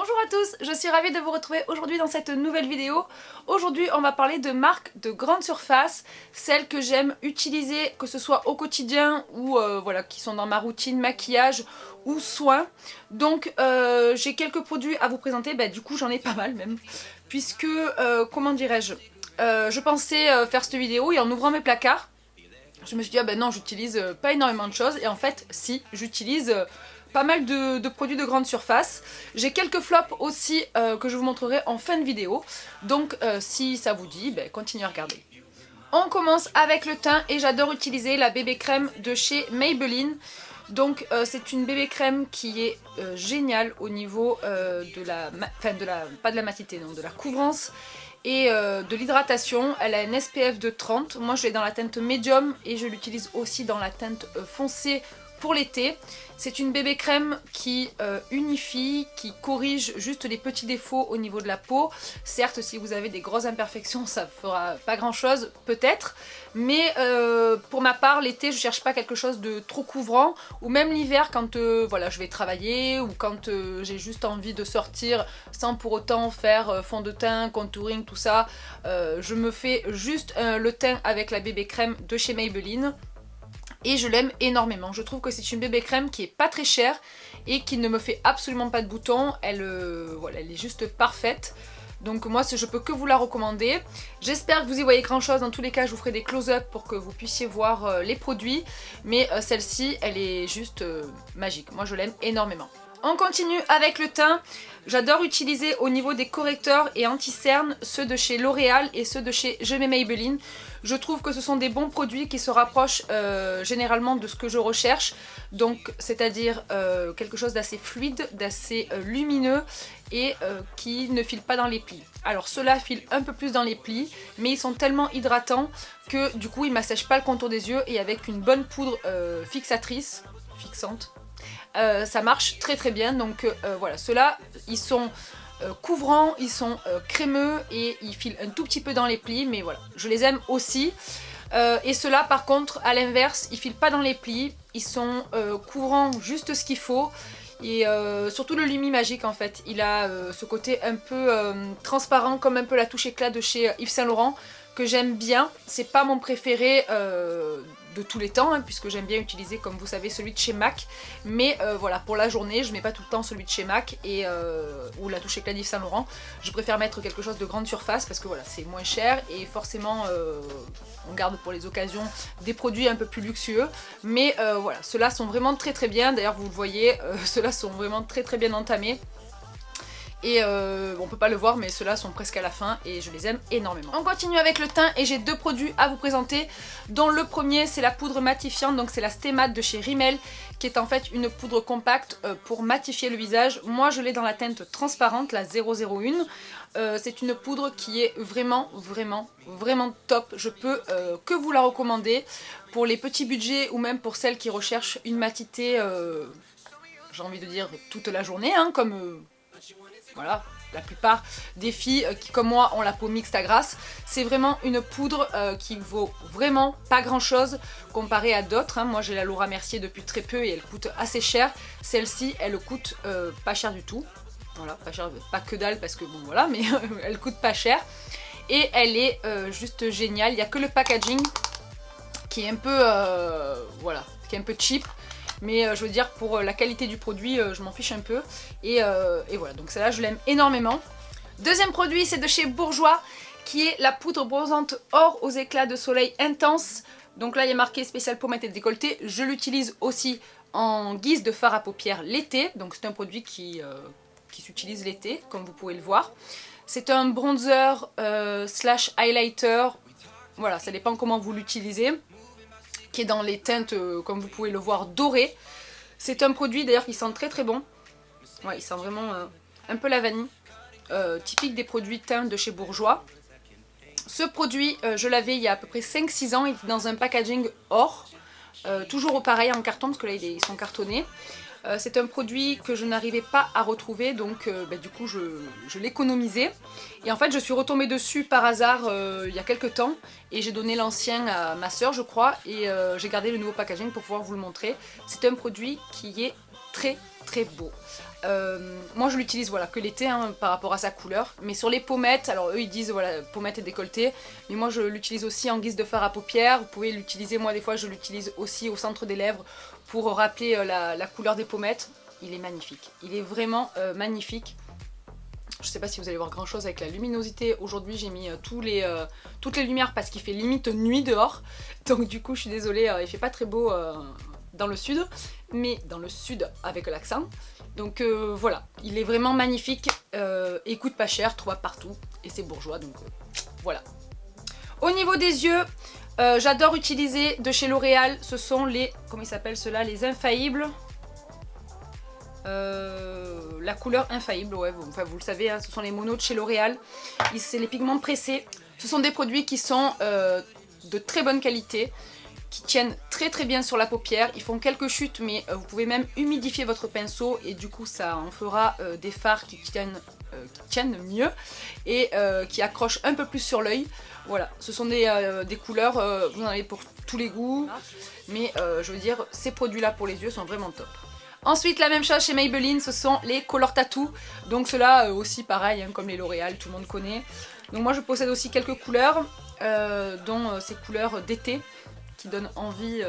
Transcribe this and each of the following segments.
Bonjour à tous, je suis ravie de vous retrouver aujourd'hui dans cette nouvelle vidéo. Aujourd'hui on va parler de marques de grande surface, celles que j'aime utiliser que ce soit au quotidien ou voilà, qui sont dans ma routine maquillage ou soins. Donc j'ai quelques produits à vous présenter, du coup j'en ai pas mal même, puisque comment dirais-je, je pensais faire cette vidéo et en ouvrant mes placards, je me suis dit ah ben non, j'utilise pas énormément de choses et en fait si, j'utilise pas mal de produits de grande surface. J'ai quelques flops aussi que je vous montrerai en fin de vidéo. Donc si ça vous dit, continuez à regarder. On commence avec le teint et j'adore utiliser la bébé crème de chez Maybelline. Donc c'est une bébé crème qui est géniale au niveau pas de la matité, non, de la couvrance et de l'hydratation. Elle a un SPF de 30, moi je l'ai dans la teinte médium et je l'utilise aussi dans la teinte foncée pour l'été. C'est une bébé crème qui unifie, qui corrige juste les petits défauts au niveau de la peau. Certes, si vous avez des grosses imperfections, ça fera pas grand chose peut-être, mais pour ma part, l'été, je cherche pas quelque chose de trop couvrant, ou même l'hiver quand voilà, je vais travailler, ou quand j'ai juste envie de sortir sans pour autant faire fond de teint, contouring, tout ça. Je me fais juste le teint avec la bébé crème de chez Maybelline. Et je l'aime énormément. Je trouve que c'est une bébé crème qui est pas très chère et qui ne me fait absolument pas de boutons. Voilà, elle est juste parfaite. Donc moi je peux que vous la recommander. J'espère que vous y voyez grand chose. Dans tous les cas je vous ferai des close-up pour que vous puissiez voir les produits. Mais celle-ci elle est juste magique. Moi je l'aime énormément. On continue avec le teint. J'adore utiliser au niveau des correcteurs et anti-cernes ceux de chez L'Oréal et ceux de chez Je mets Maybelline. Je trouve que ce sont des bons produits qui se rapprochent généralement de ce que je recherche. Donc c'est-à-dire quelque chose d'assez fluide, d'assez lumineux et qui ne file pas dans les plis. Alors ceux-là filent un peu plus dans les plis, mais ils sont tellement hydratants que du coup ils ne m'assèchent pas le contour des yeux et avec une bonne poudre fixante, ça marche très très bien. Donc voilà, ceux-là ils sont couvrants, ils sont crémeux et ils filent un tout petit peu dans les plis, mais voilà, je les aime aussi. Et ceux-là par contre à l'inverse, ils filent pas dans les plis, ils sont couvrants juste ce qu'il faut. Et surtout le Lumi Magique en fait, il a ce côté un peu transparent comme un peu la touche éclat de chez Yves Saint Laurent que j'aime bien. C'est pas mon préféré de tous les temps, puisque j'aime bien utiliser, comme vous savez, celui de chez MAC. Mais voilà, pour la journée, je mets pas tout le temps celui de chez MAC ou la touche éclat d'Yves Saint Laurent. Je préfère mettre quelque chose de grande surface parce que voilà, c'est moins cher et forcément on garde pour les occasions des produits un peu plus luxueux. Mais voilà, ceux-là sont vraiment très très bien. D'ailleurs, vous le voyez, ceux-là sont vraiment très très bien entamés. Et on peut pas le voir mais ceux-là sont presque à la fin et je les aime énormément. On continue avec le teint et j'ai deux produits à vous présenter, dont le premier c'est la poudre matifiante, donc c'est la Stay Matte de chez Rimmel, qui est en fait une poudre compacte pour matifier le visage. Moi je l'ai dans la teinte transparente, la 001. C'est une poudre qui est vraiment top. Je peux que vous la recommander pour les petits budgets ou même pour celles qui recherchent une matité, j'ai envie de dire toute la journée, comme... voilà, la plupart des filles qui comme moi ont la peau mixte à grasse. C'est vraiment une poudre qui vaut vraiment pas grand chose comparée à d'autres. Moi j'ai la Laura Mercier depuis très peu et elle coûte assez cher. Celle-ci elle coûte pas cher du tout. Voilà, pas cher, pas que dalle parce que bon voilà, mais elle coûte pas cher. Et elle est juste géniale. Il n'y a que le packaging qui est un peu voilà, qui est un peu cheap. Mais je veux dire, pour la qualité du produit, je m'en fiche un peu. Et voilà, donc celle-là, je l'aime énormément. Deuxième produit, c'est de chez Bourjois, qui est la poudre bronzante or aux éclats de soleil intense. Donc là, il y a marqué spécial pommette et décolleté. Je l'utilise aussi en guise de fard à paupières l'été. Donc c'est un produit qui s'utilise l'été, comme vous pouvez le voir. C'est un bronzer slash highlighter. Voilà, ça dépend comment vous l'utilisez, qui est dans les teintes, comme vous pouvez le voir, dorées. C'est un produit d'ailleurs qui sent très très bon. Ouais, il sent vraiment un peu la vanille. Typique des produits teints de chez Bourjois. Ce produit, je l'avais il y a à peu près 5-6 ans. Il était dans un packaging or. Toujours pareil en carton, parce que là ils sont cartonnés. C'est un produit que je n'arrivais pas à retrouver, donc du coup je l'économisais. Et en fait je suis retombée dessus par hasard il y a quelques temps et j'ai donné l'ancien à ma soeur je crois et j'ai gardé le nouveau packaging pour pouvoir vous le montrer. C'est un produit qui est très très beau. Moi je l'utilise voilà, que l'été hein, par rapport à sa couleur, mais sur les pommettes, alors eux ils disent voilà pommettes et décolleté, mais moi je l'utilise aussi en guise de fard à paupières. Vous pouvez l'utiliser, moi des fois je l'utilise aussi au centre des lèvres pour rappeler la couleur des pommettes. Il est magnifique, il est vraiment magnifique. Je sais pas si vous allez voir grand chose avec la luminosité. Aujourd'hui j'ai mis toutes les lumières parce qu'il fait limite nuit dehors. Donc du coup je suis désolée, il fait pas très beau dans le sud. Mais dans le sud avec l'accent. Donc voilà, il est vraiment magnifique. Et coûte pas cher, trouvable partout. Et c'est bourgeois donc voilà. Au niveau des yeux, j'adore utiliser de chez L'Oréal. Ce sont les, comment ils s'appellent ceux-là, les infaillibles. La couleur infaillible, ouais, enfin, vous le savez, hein, ce sont les monos de chez L'Oréal. C'est les pigments pressés. Ce sont des produits qui sont de très bonne qualité, qui tiennent très très bien sur la paupière. Ils font quelques chutes, mais vous pouvez même humidifier votre pinceau et du coup ça en fera des fards qui tiennent mieux et qui accrochent un peu plus sur l'œil. Voilà, ce sont des couleurs, vous en avez pour tous les goûts, mais je veux dire, ces produits-là pour les yeux sont vraiment top. Ensuite, la même chose chez Maybelline, ce sont les Color Tattoo. Donc ceux-là aussi pareil, hein, comme les L'Oréal, tout le monde connaît. Donc moi je possède aussi quelques couleurs, dont ces couleurs d'été qui donnent envie.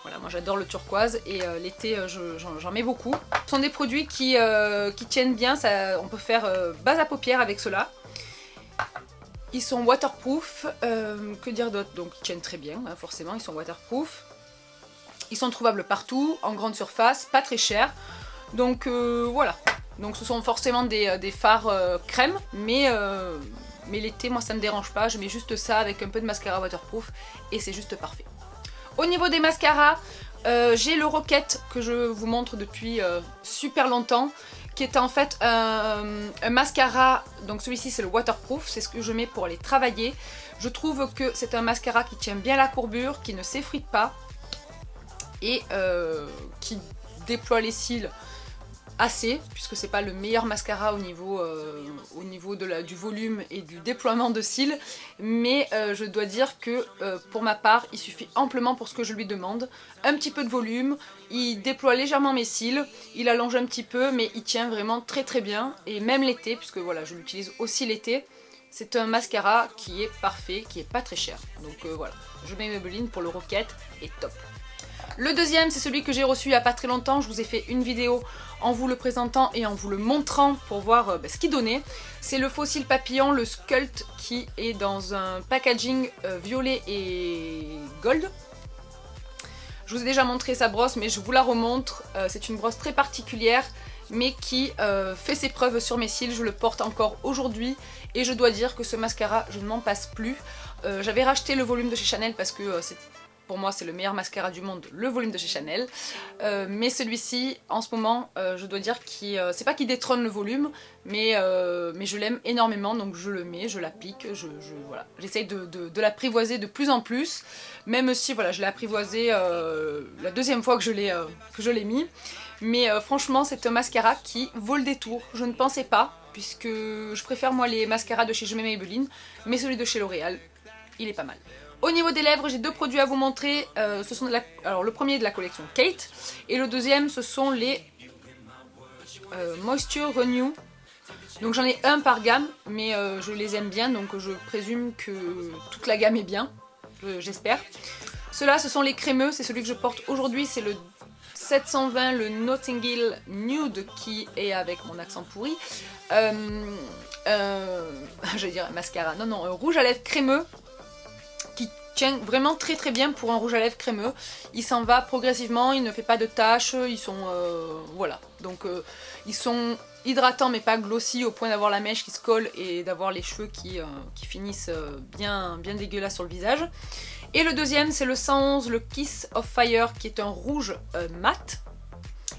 Voilà, moi j'adore le turquoise et l'été j'en mets beaucoup. Ce sont des produits qui tiennent bien, on peut faire base à paupières avec ceux-là. Ils sont waterproof, que dire d'autre? Donc ils tiennent très bien, hein, forcément ils sont waterproof. Ils sont trouvables partout, en grande surface, pas très chers. Donc voilà. Donc ce sont forcément des fards crème, mais l'été, moi ça me dérange pas. Je mets juste ça avec un peu de mascara waterproof et c'est juste parfait. Au niveau des mascaras, j'ai le Rocket que je vous montre depuis super longtemps, qui est en fait un mascara. Donc celui-ci c'est le waterproof, c'est ce que je mets pour aller travailler. Je trouve que c'est un mascara qui tient bien la courbure, qui ne s'effrite pas et qui déploie les cils assez, puisque c'est pas le meilleur mascara au niveau du volume et du déploiement de cils, mais je dois dire que pour ma part il suffit amplement pour ce que je lui demande. Un petit peu de volume, il déploie légèrement mes cils, il allonge un petit peu, mais il tient vraiment très très bien, et même l'été, puisque voilà je l'utilise aussi l'été. C'est un mascara qui est parfait, qui est pas très cher, donc voilà, je mets Maybelline pour le Rocket et top. Le deuxième, c'est celui que j'ai reçu il n'y a pas très longtemps. Je vous ai fait une vidéo en vous le présentant et en vous le montrant pour voir ce qu'il donnait. C'est le Faux Cils Papillon, le Sculpt, qui est dans un packaging violet et gold. Je vous ai déjà montré sa brosse, mais je vous la remontre. C'est une brosse très particulière, mais qui fait ses preuves sur mes cils. Je le porte encore aujourd'hui et je dois dire que ce mascara, je ne m'en passe plus. J'avais racheté le volume de chez Chanel parce que pour moi c'est le meilleur mascara du monde, le volume de chez Chanel. Mais celui-ci, en ce moment, je dois dire que c'est pas qu'il détrône le volume, mais je l'aime énormément, donc je le mets, je l'applique, voilà. J'essaye de l'apprivoiser de plus en plus, même si voilà, je l'ai apprivoisé la deuxième fois que je l'ai mis. Mais franchement, c'est un mascara qui vaut le détour, je ne pensais pas, puisque je préfère moi les mascaras de chez Je mets Maybelline, mais celui de chez L'Oréal, il est pas mal. Au niveau des lèvres, j'ai deux produits à vous montrer. Ce sont alors le premier est de la collection Kate et le deuxième ce sont les Moisture Renew. Donc j'en ai un par gamme, mais je les aime bien, donc je présume que toute la gamme est bien, j'espère. Ceux-là, ce sont les crémeux, c'est celui que je porte aujourd'hui, c'est le 720, le Notting Hill Nude qui est avec mon accent pourri. J'allais dire un mascara, non, un rouge à lèvres crémeux qui tient vraiment très très bien pour un rouge à lèvres crémeux. Il s'en va progressivement, il ne fait pas de taches, ils sont voilà. Donc ils sont hydratants mais pas glossy au point d'avoir la mèche qui se colle et d'avoir les cheveux qui finissent bien dégueulasses sur le visage. Et le deuxième c'est le 111, le Kiss of Fire, qui est un rouge mat.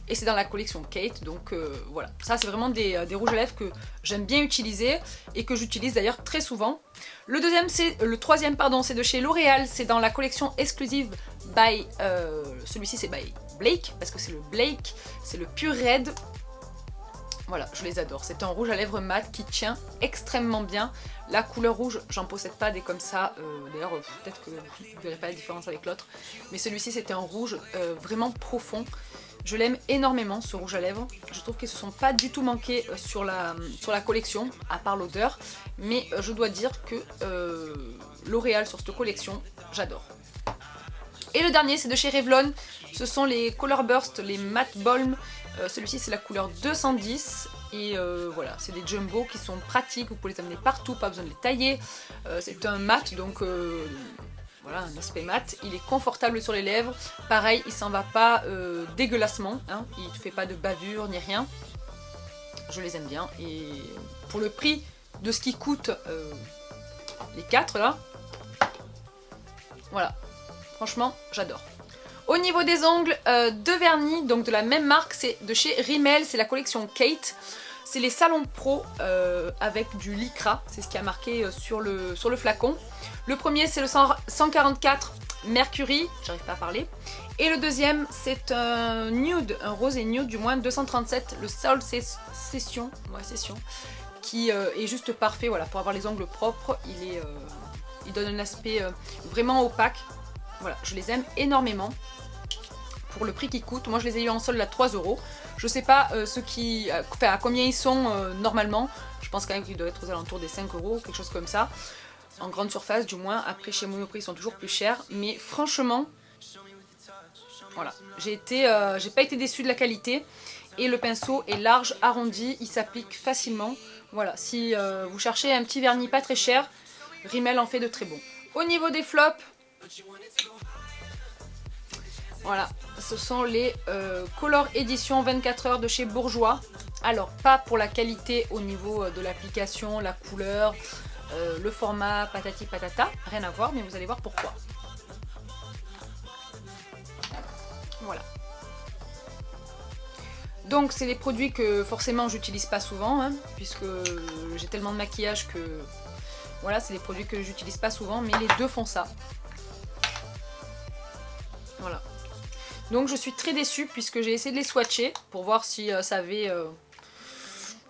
Et c'est dans la collection Kate, donc voilà. Ça c'est vraiment des rouges à lèvres que j'aime bien utiliser et que j'utilise d'ailleurs très souvent. Le troisième, c'est de chez L'Oréal, c'est dans la collection exclusive by, celui-ci c'est by Blake, parce que c'est le Blake, c'est le Pure Red. Voilà, je les adore. C'est un rouge à lèvres mat qui tient extrêmement bien. La couleur rouge, j'en possède pas des comme ça. D'ailleurs, peut-être que vous ne verrez pas la différence avec l'autre. Mais celui-ci, c'était un rouge vraiment profond. Je l'aime énormément ce rouge à lèvres. Je trouve qu'ils ne se sont pas du tout manqués sur la collection, à part l'odeur. Mais je dois dire que L'Oréal sur cette collection, j'adore. Et le dernier, c'est de chez Revlon. Ce sont les Color Burst, les Matte Balm. Celui-ci, c'est la couleur 210. Et voilà, c'est des jumbo qui sont pratiques. Vous pouvez les amener partout, pas besoin de les tailler. C'est un mat, donc voilà, un aspect mat. Il est confortable sur les lèvres. Pareil, il s'en va pas dégueulassement. Hein. Il ne fait pas de bavure ni rien. Je les aime bien. Et pour le prix de ce qui coûte les 4 là, voilà. Franchement, j'adore. Au niveau des ongles, deux vernis, donc de la même marque, c'est de chez Rimmel, c'est la collection Kate. C'est les salons pro avec du lycra, c'est ce qui a marqué sur le flacon. Le premier, c'est le 144 Mercury, j'arrive pas à parler. Et le deuxième, c'est un nude, un rose et nude, du moins 237, le Soul Session, qui est juste parfait, voilà, pour avoir les ongles propres. Il donne un aspect vraiment opaque. Voilà, je les aime énormément pour le prix qu'ils coûtent. Moi je les ai eu en solde à 3 €. Je sais pas à combien ils sont normalement. Je pense quand même qu'ils doivent être aux alentours des 5 €, quelque chose comme ça. En grande surface du moins. Après chez Monoprix ils sont toujours plus chers. Mais franchement, voilà, j'ai pas été déçue de la qualité. Et le pinceau est large, arrondi, il s'applique facilement. Voilà, si vous cherchez un petit vernis pas très cher, Rimmel en fait de très bons. Au niveau des flops, voilà, ce sont les Color Edition 24 heures de chez Bourjois. Alors, pas pour la qualité au niveau de l'application, la couleur, le format patati patata, rien à voir, mais vous allez voir pourquoi. Voilà. Donc, c'est des produits que forcément j'utilise pas souvent, hein, puisque j'ai tellement de maquillage que... Voilà, c'est des produits que j'utilise pas souvent, mais les deux font ça. Voilà. Donc je suis très déçue puisque j'ai essayé de les swatcher pour voir si ça avait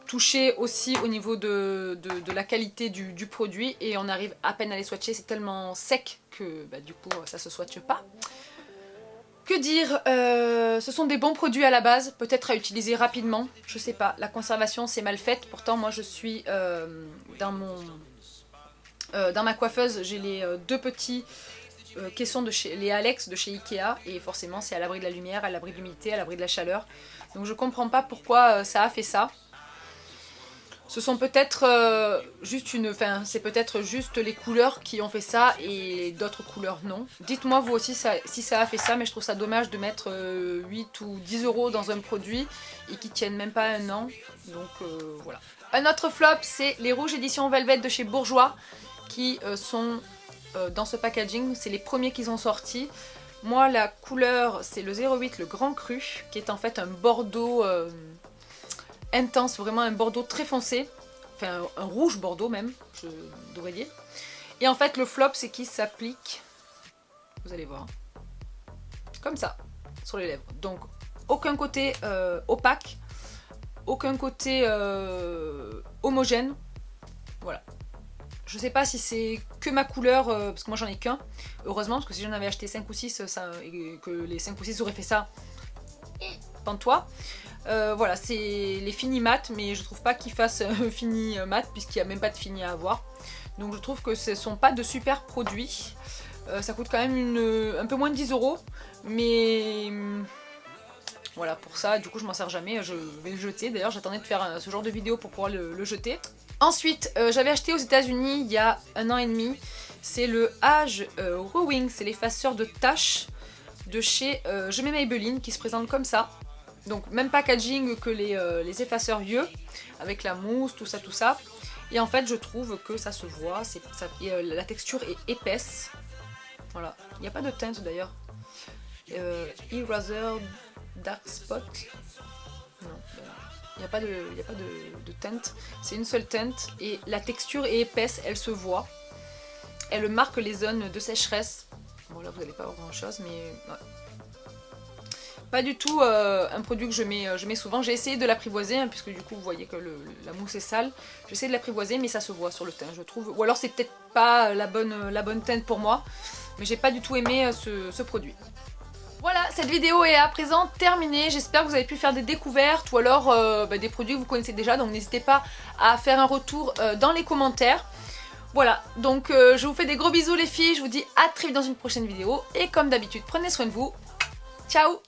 touché aussi au niveau de la qualité du produit. Et on arrive à peine à les swatcher, c'est tellement sec que bah, du coup ça se swatche pas. Que dire, ce sont des bons produits à la base, peut-être à utiliser rapidement, je sais pas. La conservation c'est mal faite, pourtant moi je suis dans ma coiffeuse, j'ai les deux petits caissons de chez les Alex de chez Ikea, et forcément c'est à l'abri de la lumière, à l'abri de l'humidité, à l'abri de la chaleur. Donc je comprends pas pourquoi ça a fait ça. Ce sont peut-être c'est peut-être juste les couleurs qui ont fait ça et d'autres couleurs non. Dites-moi vous aussi si ça a fait ça, mais je trouve ça dommage de mettre 8 ou 10 € dans un produit et qui tiennent même pas un an. Donc voilà. Un autre flop, c'est les rouges édition Velvet de chez Bourjois qui sont dans ce packaging. C'est les premiers qu'ils ont sortis. Moi la couleur c'est le 08, le Grand Cru, qui est en fait un bordeaux intense, vraiment un bordeaux très foncé, enfin un rouge bordeaux même, je devrais dire. Et en fait le flop c'est qu'il s'applique, vous allez voir, comme ça, sur les lèvres. Donc aucun côté opaque, aucun côté homogène, voilà. Je sais pas si c'est que ma couleur, parce que moi j'en ai qu'un, heureusement, parce que si j'en avais acheté 5 ou 6, et que les 5 ou 6 auraient fait ça, pends-toi. Voilà, c'est les fini mat, mais je trouve pas qu'ils fassent un fini mat, puisqu'il n'y a même pas de fini à avoir. Donc je trouve que ce sont pas de super produits. Ça coûte quand même un peu moins de 10 €, mais... voilà, pour ça, du coup je m'en sers jamais, je vais le jeter. D'ailleurs j'attendais de faire ce genre de vidéo pour pouvoir le jeter. Ensuite, j'avais acheté aux États-Unis il y a 1 an et demi, c'est le Age Rowing, c'est l'effaceur de taches de chez Je mets Maybelline, qui se présente comme ça. Donc même packaging que les effaceurs yeux, avec la mousse, tout ça. Et en fait je trouve que ça se voit, la texture est épaisse. Voilà, il n'y a pas de teinte d'ailleurs. Eraser Dark Spot. Non, il n'y a pas de teinte. C'est une seule teinte et la texture est épaisse, elle se voit. Elle marque les zones de sécheresse. Bon là vous n'allez pas voir grand chose, mais ouais. Pas du tout un produit que je mets souvent. J'ai essayé de l'apprivoiser, hein, puisque du coup vous voyez que la mousse est sale. J'ai essayé de l'apprivoiser, mais ça se voit sur le teint, je trouve. Ou alors c'est peut-être pas la bonne teinte pour moi, mais j'ai pas du tout aimé ce produit. Voilà, cette vidéo est à présent terminée. J'espère que vous avez pu faire des découvertes ou alors des produits que vous connaissez déjà. Donc n'hésitez pas à faire un retour dans les commentaires. Voilà, donc je vous fais des gros bisous les filles. Je vous dis à très vite dans une prochaine vidéo. Et comme d'habitude, prenez soin de vous. Ciao!